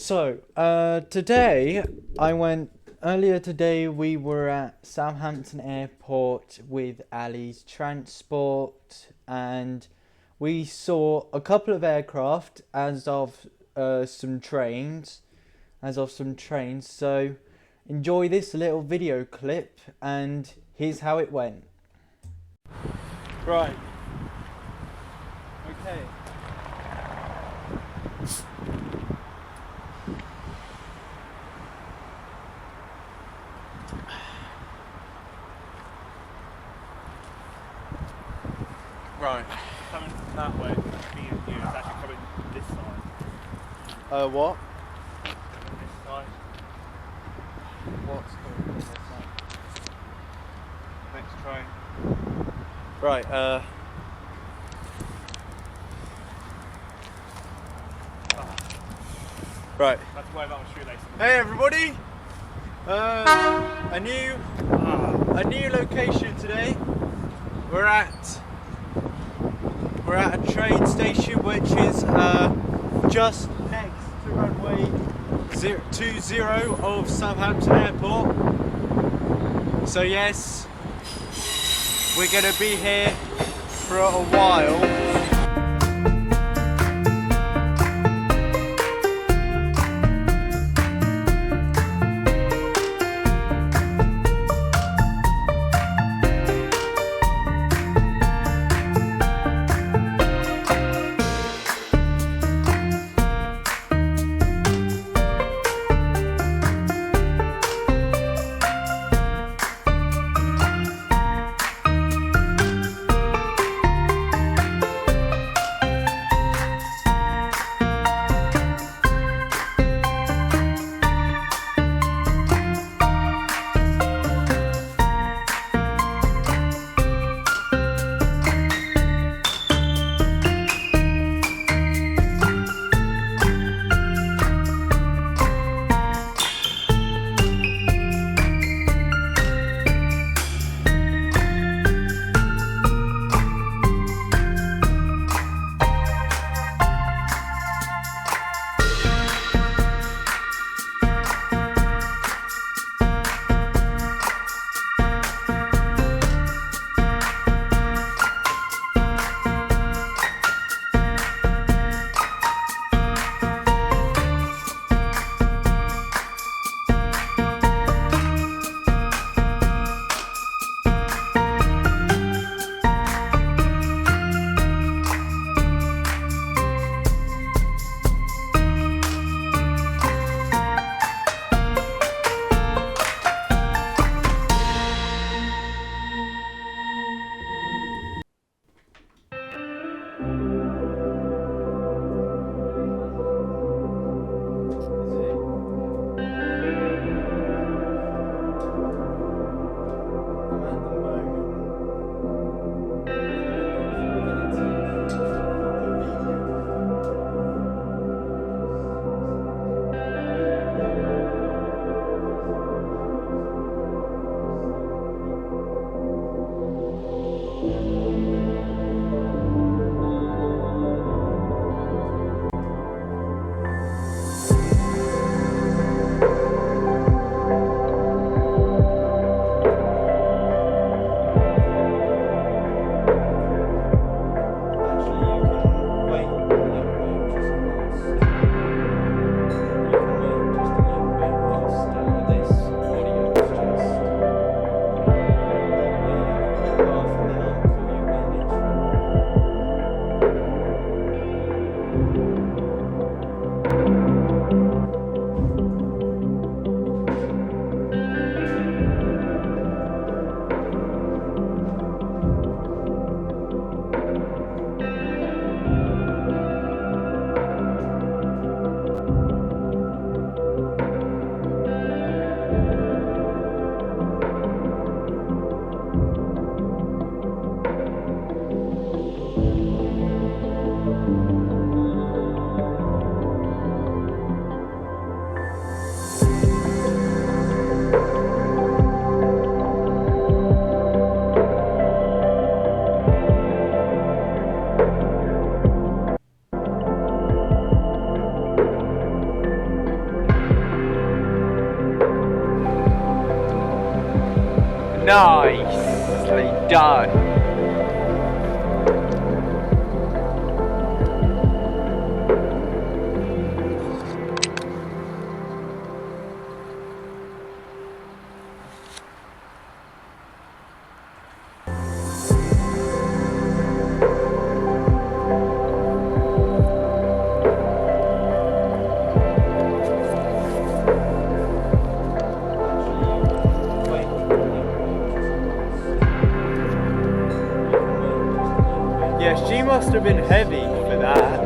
So, earlier today we were at Southampton Airport with Ali's transport, and we saw a couple of aircraft as of some trains. So enjoy this little video clip, and here's how it went. Right. Okay. Right. Coming that way, me and you, it's actually coming this side. What? This side. What's coming this side? Next train. Right, Right. That's where that was shoelace. Hey everybody! A new location today. We're at a train station which is just next to runway 20 of Southampton Airport. So yes, we're gonna be here for a while. Nicely done. Yeah, she must have been heavy for that.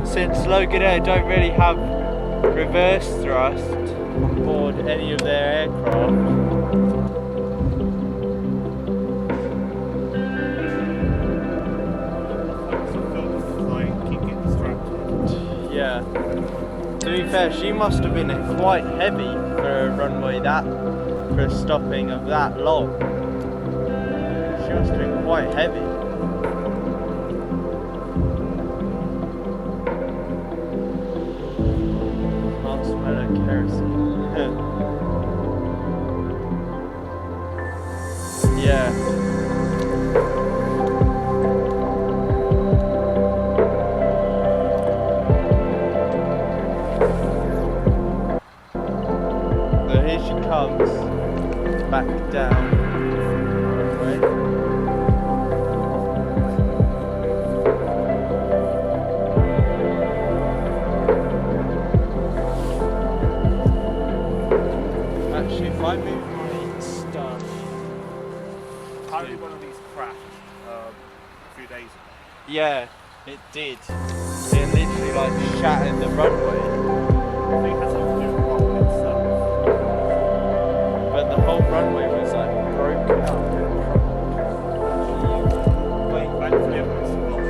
Since Logan Air don't really have reverse thrust on board any of their aircraft. Yeah. To be fair, she must have been quite heavy for a runway for a stopping of that long. She must have been quite heavy. Can't smell her kerosene. Yeah. So here she comes, back down. Runway. Actually, if I move my stuff. Apparently one of these crashed a few days ago. Yeah, it did. It literally like shattered the runway. I think it has something to do with the runway itself. But the whole runway was like broken up. Wait, Thankfully everyone's survived.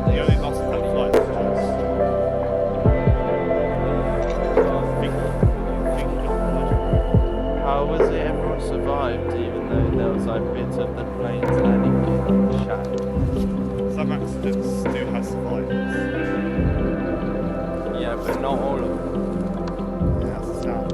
The only loss of that flight was how was it everyone survived even though there was like bits of the plane's landing gear shattered? some accidents do have survivors. Yeah, but not all of them. Yeah, that's the sound.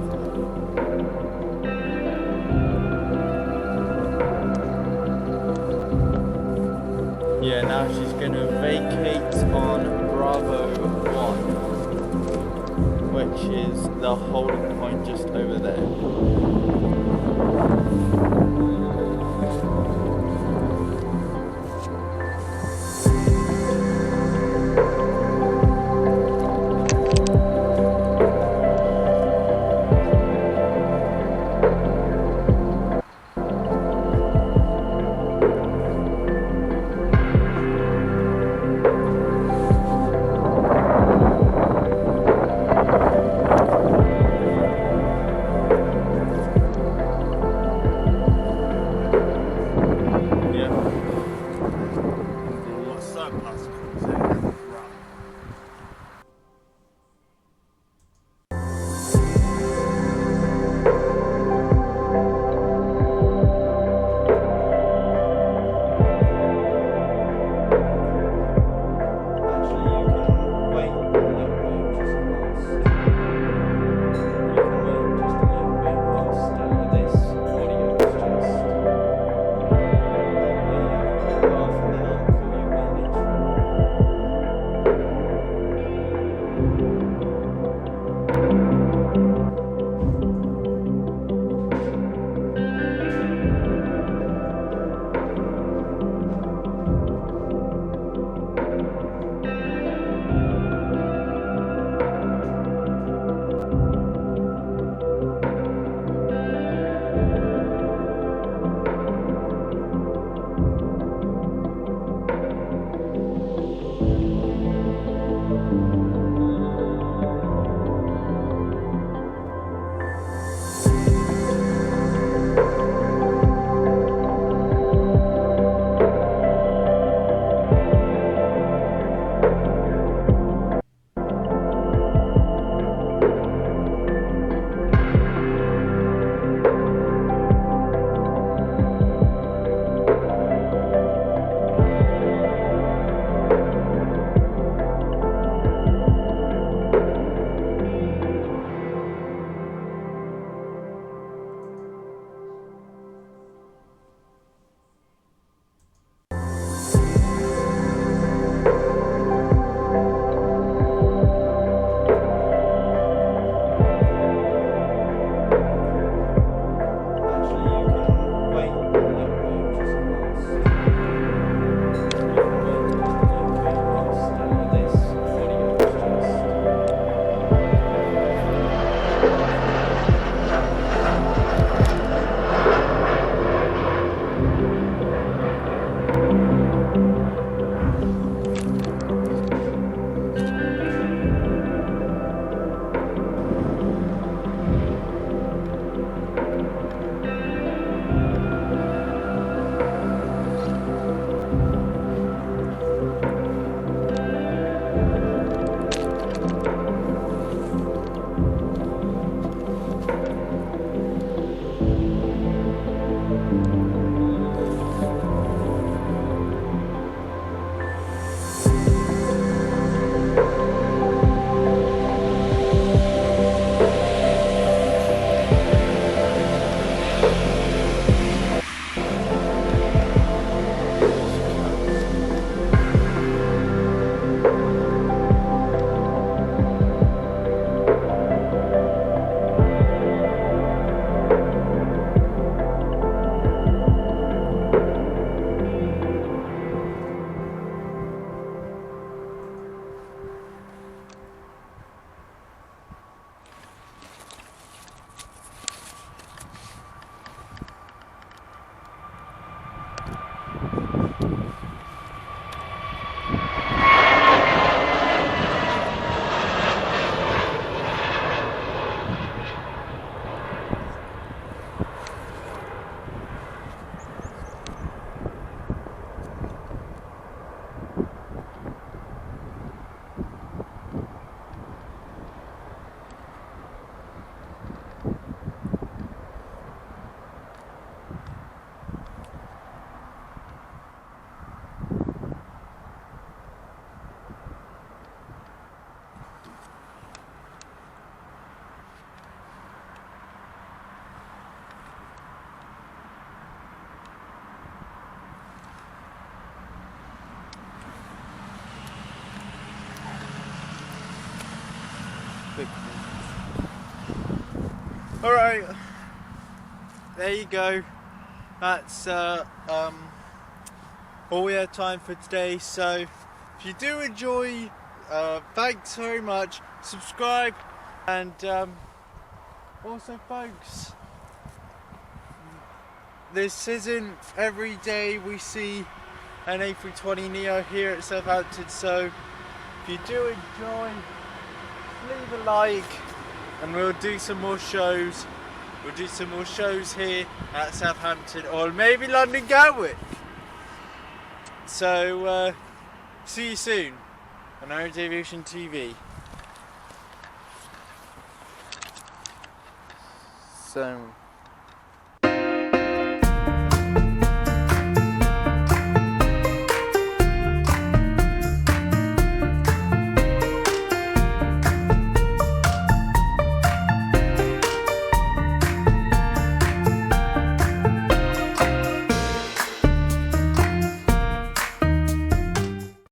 Yeah, now she's going to vacate on Bravo 1, which is the holding point just over there. Alright, there you go. That's all we have time for today. So if you do enjoy, thanks very much. Subscribe, and also folks, this isn't every day we see an A320neo here at Southampton, so if you do enjoy, leave a like, and we'll do some more shows. We'll do some more shows here at Southampton, or maybe London Gatwick. So see you soon on Aviation TV. So